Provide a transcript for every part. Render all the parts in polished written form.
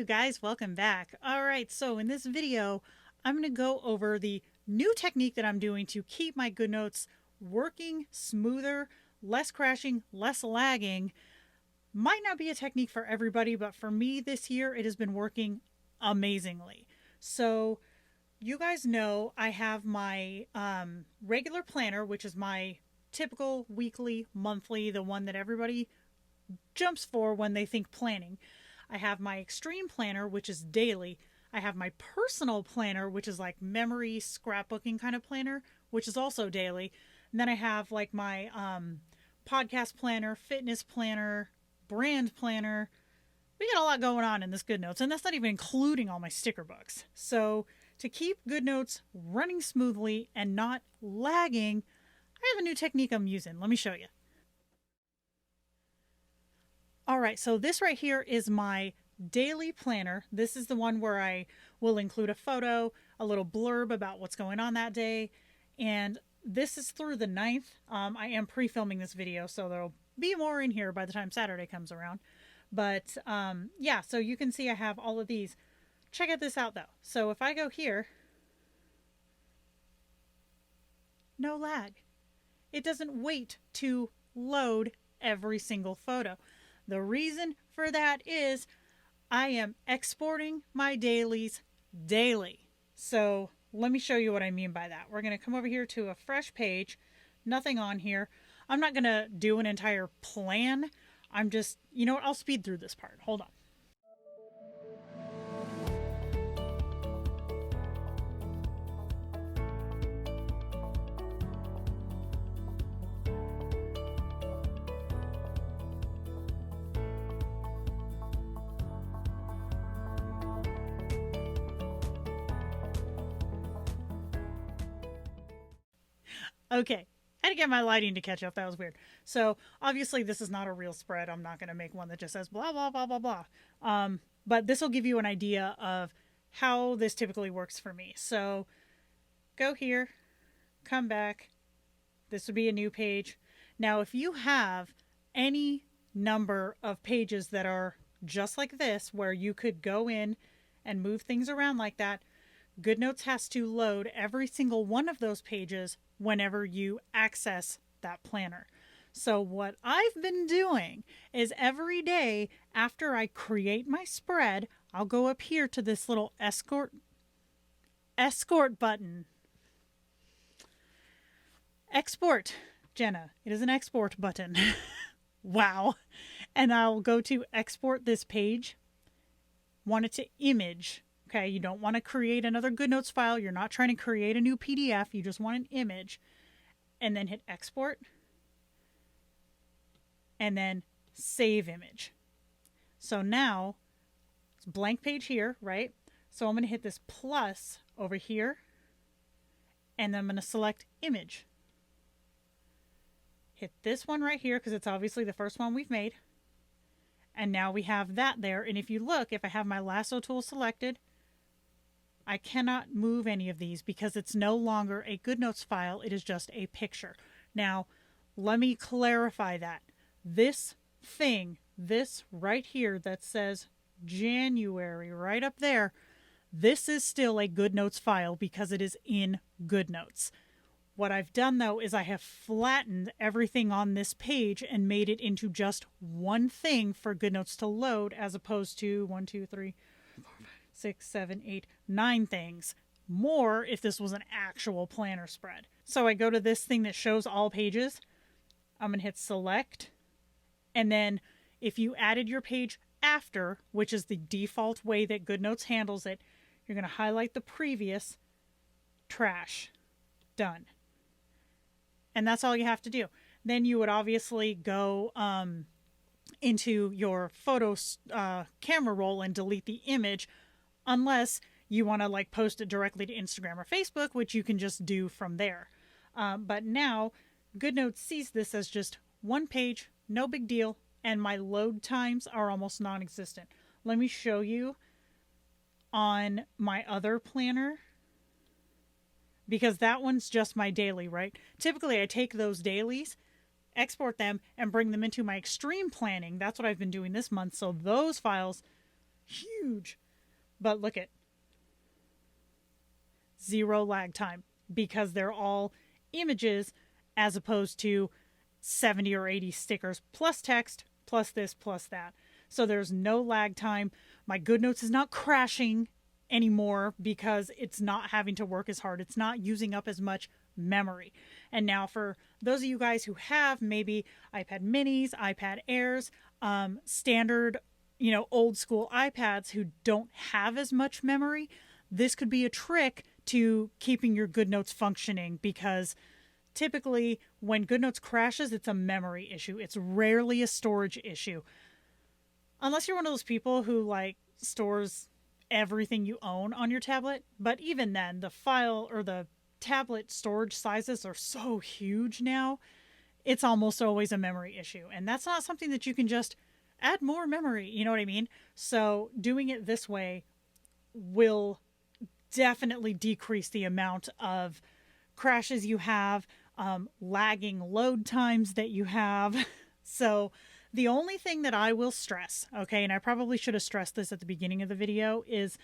you guys, welcome back. All right, so in this video, I'm going to go over the new technique that I'm doing to keep my Goodnotes working smoother, less crashing, less lagging. Might not be a technique for everybody, but for me this year, it has been working amazingly. So you guys know I have my regular planner, which is my typical weekly, monthly, the one that everybody jumps for when they think planning. I have my extreme planner, which is daily. I have my personal planner, which is like memory scrapbooking kind of planner, which is also daily. And then I have like my podcast planner, fitness planner, brand planner. We got a lot going on in this Goodnotes, and that's not even including all my sticker books. So to keep Goodnotes running smoothly and not lagging, I have a new technique I'm using. Let me show you. All right, so this right here is my daily planner. This is the one where I will include a photo, a little blurb about what's going on that day, and this is through the 9th. I am pre-filming this video, so there'll be more in here by the time Saturday comes around. But yeah, so you can see I have all of these. Check this out though. So if I go here, no lag. It doesn't wait to load every single photo. The reason for that is I am exporting my dailies daily. So let me show you what I mean by that. We're going to come over here to a fresh page, nothing on here. I'm not going to do an entire plan. I'm just, you know what, I'll speed through this part. Hold on. Okay, I had to get my lighting to catch up. That was weird. So obviously this is not a real spread. I'm not going to make one that just says blah, blah, blah, blah, blah. But this will give you an idea of how this typically works for me. So go here, come back. This would be a new page. Now, if you have any number of pages that are just like this, where you could go in and move things around like that, Goodnotes has to load every single one of those pages whenever you access that planner. So what I've been doing is every day after I create my spread, I'll go up here to this little escort button. Export, Jenna. It is an export button. Wow. And I'll go to export this page. Want it to image. Okay, you don't want to create another Goodnotes file. You're not trying to create a new PDF. You just want an image. And then hit export. And then save image. So now, it's a blank page here, right? So I'm going to hit this plus over here. And then I'm going to select image. Hit this one right here because it's obviously the first one we've made. And now we have that there. And if you look, if I have my lasso tool selected, I cannot move any of these because it's no longer a Goodnotes file. It is just a picture. Now, let me clarify that. This thing, this right here that says January right up there, this is still a Goodnotes file because it is in Goodnotes. What I've done though is I have flattened everything on this page and made it into just one thing for Goodnotes to load, as opposed to 1, 2, 3, 4, 5, 6, 7, 8, 9 things more if this was an actual planner spread. So I go to this thing that shows all pages. I'm going to hit select. And then if you added your page after, which is the default way that Goodnotes handles it, you're going to highlight the previous, trash, done. And that's all you have to do. Then you would obviously go into your photos camera roll and delete the image, unless you want to like post it directly to Instagram or Facebook, which you can just do from there. But now Goodnotes sees this as just one page, no big deal, and my load times are almost non-existent. Let me show you on my other planner, because that one's just my daily, right? Typically I take those dailies, export them, and bring them into my extreme planning. That's what I've been doing this month. So those files huge. But look at 0 lag time because they're all images as opposed to 70 or 80 stickers plus text plus this plus that. So there's no lag time. My Goodnotes is not crashing anymore because it's not having to work as hard. It's not using up as much memory. And now for those of you guys who have maybe iPad minis, iPad Airs, standard, old school iPads who don't have as much memory, this could be a trick to keeping your Goodnotes functioning, because typically when Goodnotes crashes, it's a memory issue. It's rarely a storage issue. Unless you're one of those people who stores everything you own on your tablet. But even then, the file or the tablet storage sizes are so huge now, it's almost always a memory issue. And that's not something that you can just add more memory, you know what I mean? So doing it this way will definitely decrease the amount of crashes you have, lagging load times that you have. So the only thing that I will stress, okay, and I probably should have stressed this at the beginning of the video, is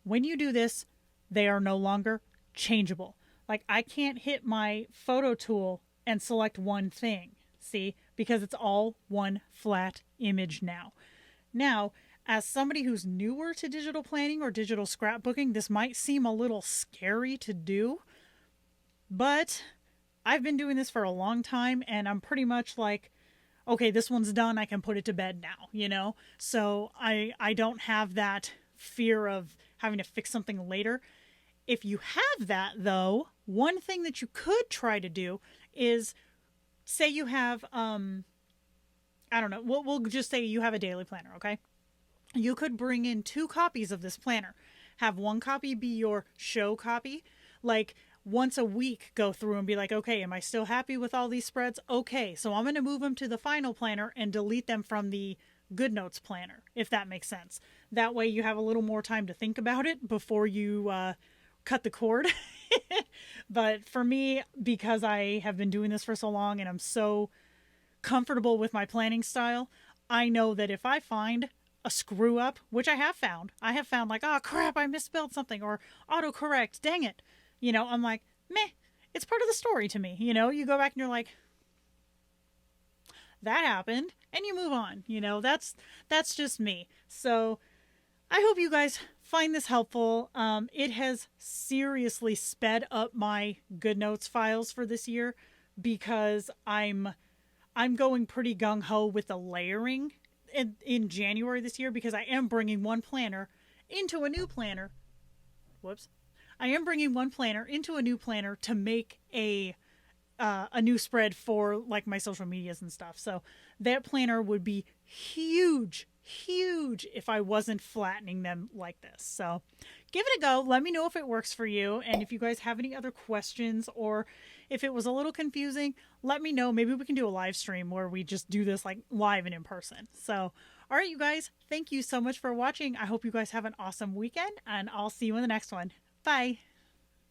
when you do this, they are no longer changeable. Like, I can't hit my photo tool and select one thing, see, because it's all one flat image now. Now, as somebody who's newer to digital planning or digital scrapbooking, this might seem a little scary to do, but I've been doing this for a long time, and I'm pretty much like, okay, this one's done, I can put it to bed now, So I don't have that fear of having to fix something later. If you have that, though, one thing that you could try to do is, say you have, I don't know, we'll just say you have a daily planner, okay? You could bring in 2 copies of this planner. Have one copy be your show copy. Like, once a week, go through and be like, okay, am I still happy with all these spreads? Okay, so I'm going to move them to the final planner and delete them from the Goodnotes planner, if that makes sense. That way you have a little more time to think about it before you cut the cord. But for me, because I have been doing this for so long and I'm so comfortable with my planning style, I know that if I find a screw up, which I have found like, oh crap, I misspelled something, or autocorrect, dang it. I'm like, meh, it's part of the story to me. You go back and you're like, that happened, and you move on. That's just me. So I hope you guys find this helpful. It has seriously sped up my Goodnotes files for this year because I'm going pretty gung-ho with the layering in January this year, because I am bringing one planner into a new planner. I am bringing one planner into a new planner to make a new spread for like my social medias and stuff. So that planner would be huge if I wasn't flattening them like this. So give it a go. Let me know if it works for you. And if you guys have any other questions, or if it was a little confusing, let me know. Maybe we can do a live stream where we just do this like live and in person. So, all right, you guys, thank you so much for watching. I hope you guys have an awesome weekend, and I'll see you in the next one. Bye.